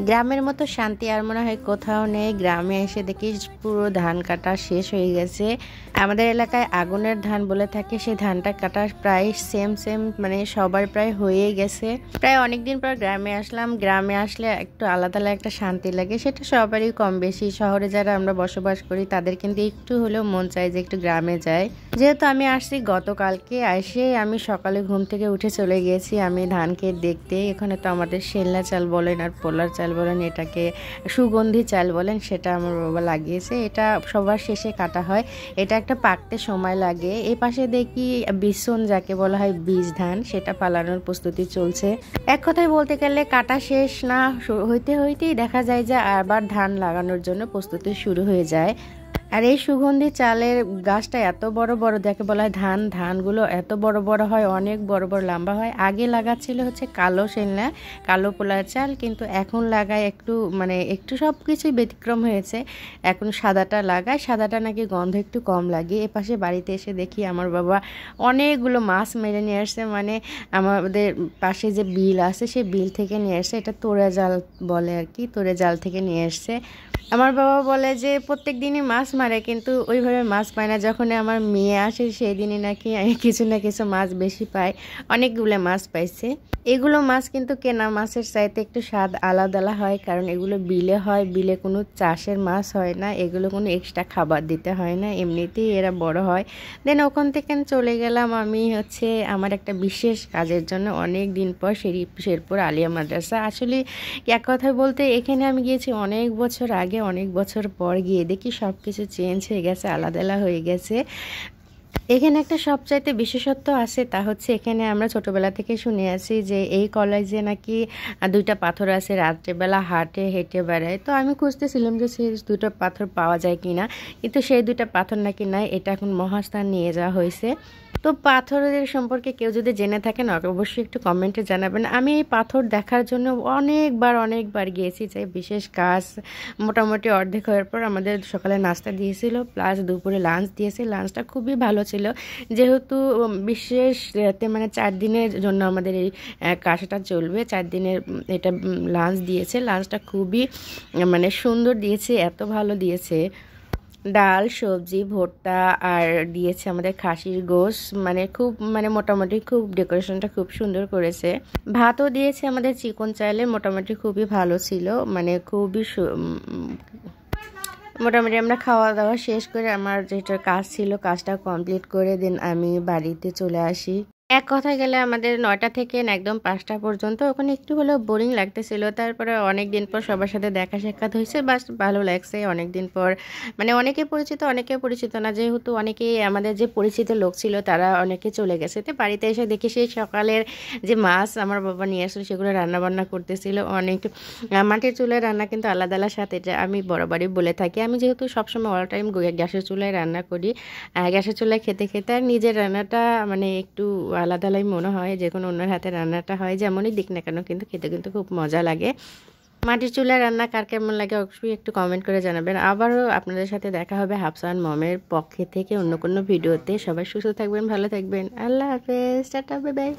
গ্রামের মতো শান্তি আর মনে হয় কোথাও নেই। গ্রামে এসে দেখি পুরো ধান কাটা শেষ হয়ে গেছে। আমাদের এলাকায় আগুনের ধান বলে থাকে, সেই ধানটা কাটা প্রায় সেম মানে সবার প্রায় হয়ে গেছে। প্রায় অনেকদিন পর গ্রামে আসলাম। গ্রামে আসলে একটু আলাদা একটা শান্তি লাগে, সেটা সবারই কম বেশি। শহরে যারা আমরা বসবাস করি তাদের কিন্তু একটু হলেও মন চায় যে একটু গ্রামে যায়। যেহেতু আমি আসছি গতকালকে, এসে আমি সকালে ঘুম থেকে উঠে চলে গিয়েছি আমি ধান ক্ষেত দেখতে। এখানে তো আমাদের শেল্লা চাল বলেন আর পোলার চাল বলেন, এটাকে সুগন্ধি চাল বলেন, সেটা আমার বাবা লাগিয়েছে। এটা সবার শেষে কাটা হয়, এটা একটা পাকতে সময় লাগে। এই পাশে দেখি বিছন, যাকে বলা হয় বীজ ধান, সেটা পালানোর প্রস্তুতি চলছে। এক কথায় বলতে গেলে কাটা শেষ না হইতেই দেখা যায় যে আবার ধান লাগানোর জন্য প্রস্তুতি শুরু হয়ে যায়। আর এই সুগন্ধি চালের গাছটা এত বড় বড়, যাকে বলা হয় ধানগুলো এত বড় বড় হয়, অনেক বড় বড় লম্বা হয়। আগে লাগাচ্ছিল হচ্ছে কালো শেলনা, কালো পোলার চাল, কিন্তু এখন লাগায় একটু সব কিছুই ব্যতিক্রম হয়েছে। এখন সাদাটা লাগায়, সাদাটা নাকি গন্ধ একটু কম লাগে। এপাশে বাড়িতে এসে দেখি আমার বাবা অনেকগুলো মাছ মেরে নিয়ে আসছে। আমাদের পাশে যে বিল আছে সেই বিল থেকে নিয়ে আসছে, এটা তোড়া জাল বলে আর কি, তোড়ে জাল থেকে নিয়ে আসছে। আমার বাবা বলে যে প্রত্যেক দিনই মাছ মারে, কিন্তু ওইভাবে মাছ পায় না। যখন আমার মেয়ে আসে সেই দিনই নাকি কিছু না কিছু মাছ বেশি পায়। অনেকগুলো মাছ পাইছে। এগুলো মাছ কিন্তু কেনা মাছের চাইতে একটু স্বাদ আলাদা হয়, কারণ এগুলো বিলে হয়। বিলে কোনো চাষের মাছ হয় না, এগুলো কোনো এক্সট্রা খাবার দিতে হয় না, এমনিতেই এরা বড় হয়। দেন ওখান থেকে চলে গেলাম আমি আমার একটা বিশেষ কাজের জন্য অনেক দিন পর শেরপুর আলিয়া মাদ্রাসা। আসলে এক কথায় বলতে এখানে আমি গিয়েছি অনেক বছর আগে, অনেক বছর পর গিয়ে দেখি সব কিছু চেঞ্জ হয়ে গেছে, আলাদা হয়ে গেছে। এখানে একটা সবচাইতে বিশেষত্ব আছে, তা হচ্ছে এখানে আমরা ছোটবেলা থেকে শুনে আছি যে এই কলেজে নাকি দুইটা পাথর আছে, রাত্রেবেলা হাটে হেঁটে বেড়ায়। তো আমি খুঁজতেছিলাম যে সেই দুটো পাথর পাওয়া যায় কিনা, কিন্তু সেই দুইটা পাথর নাকি নাই, এটা এখন মহাস্থান নিয়ে যাওয়া হয়েছে। তো পাথরের সম্পর্কে কেউ যদি জেনে থাকেন অবশ্যই একটু কমেন্টে জানাবেন। আমি এই পাথর দেখার জন্য অনেকবার গিয়েছি। যে বিশেষ কাজ মোটামুটি অর্ধেক হওয়ার পর আমাদের সকালে নাস্তা দিয়েছিল, প্লাস দুপুরে লাঞ্চ দিয়েছে। লাঞ্চটা খুবই ভালো ছিল, যেহেতু বিশেষ 4 দিনের জন্য আমাদের এই কাজটা চলবে। 4 দিনের এটা লাঞ্চ দিয়েছে। লাঞ্চটা খুবই সুন্দর দিয়েছে, এত ভালো দিয়েছে। ডাল, সবজি, ভর্তা, আর দিয়েছে আমাদের খাসির গোশত। খুব মোটামুটি খুব ডেকোরেশনটা খুব সুন্দর করেছে। ভাতও দিয়েছে আমাদের চিকন চাইলে, মোটামুটি খুবই ভালো ছিল। খুবই মোটামুটি আমরা খাওয়া দাওয়া শেষ করে আমার যেটা কাজ ছিল কাজটা কমপ্লিট করে দেন আমি বাড়িতে চলে আসি। এক কথায় গেলে আমাদের 9টা থেকে একদম 5টা পর্যন্ত ওখানে একটু হলেও বোরিং লাগতেছিল। তারপরে অনেক দিন পর সবার সাথে দেখা সাক্ষাৎ হয়েছে, বাস ভালো লাগছে। অনেক দিন পর অনেকে পরিচিত, অনেকে পরিচিত না, যেহেতু অনেকেই আমাদের যে পরিচিত লোক ছিল তারা অনেকে চলে গেছে। তো বাড়িতে এসে দেখি সেই সকালের যে মাছ আমার বাবা নিয়ে আসলো সেগুলো রান্না বান্না করতেছিল। অনেক মাটির চুলায় রান্না কিন্তু আলাদা স্বাদ, এটা আমি বরাবরই বলে থাকি। আমি যেহেতু সবসময় অল টাইম গ্যাসের চুলায় রান্না করি, গ্যাসের চুলায় খেতে আর নিজের রান্নাটা একটু আলাদাই মনে হয়। যে কোনো অন্যের হাতে রান্নাটা হয় যেমনই দিক না কেন, কিন্তু খেতে কিন্তু খুব মজা লাগে। মাটির চুলায় রান্না কার কেমন লাগে অবশ্যই একটু কমেন্ট করে জানাবেন। আবারও আপনাদের সাথে দেখা হবে হাফসান মমের পক্ষে থেকে অন্য কোনো ভিডিওতে। সবাই সুস্থ থাকবেন, ভালো থাকবেন। আল্লাহ হাফেজ, টাটা, বাই বাই।